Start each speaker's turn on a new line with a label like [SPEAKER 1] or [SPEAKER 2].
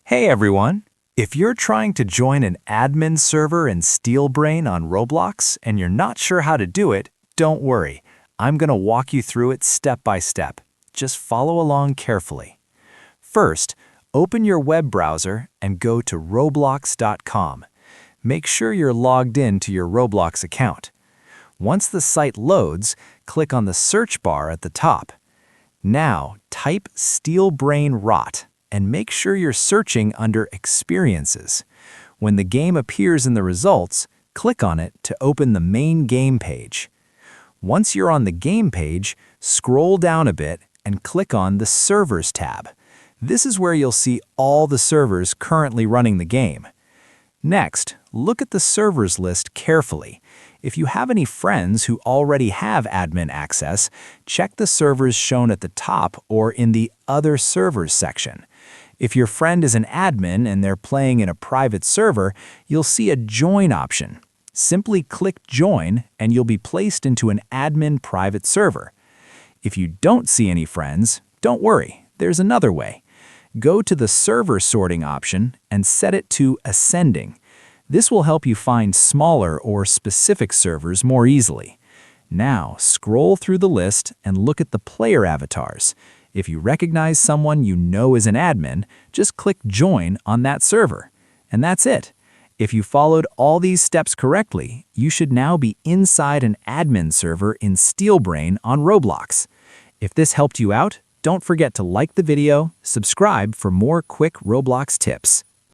[SPEAKER 1] Hey everyone! If you're trying to join an admin server in Steal Brain on Roblox and you're not sure how to do it, don't worry. I'm going to walk you through it step by step. Just follow along carefully. First, open your web browser and go to roblox.com. Make sure you're logged in to your Roblox account. Once the site loads, click on the search bar at the top. Now, type Steal Brainrot and make sure you're searching under Experiences. When the game appears in the results, click on it to open the main game page. Once you're on the game page, scroll down a bit and click on the Servers tab. This is where you'll see all the servers currently running the game. Next, look at the servers list carefully. If you have any friends who already have admin access, check the servers shown at the top or in the Other Servers section. If your friend is an admin and they're playing in a private server, you'll see a Join option. Simply click Join and you'll be placed into an admin private server. If you don't see any friends, don't worry, there's another way. Go to the Server Sorting option and set it to Ascending. This will help you find smaller or specific servers more easily. Now, scroll through the list and look at the player avatars. If you recognize someone you know is an admin, just click Join on that server. And that's it. If you followed all these steps correctly, you should now be inside an admin server in Steal Brain on Roblox. If this helped you out, don't forget to like the video, subscribe for more quick Roblox tips.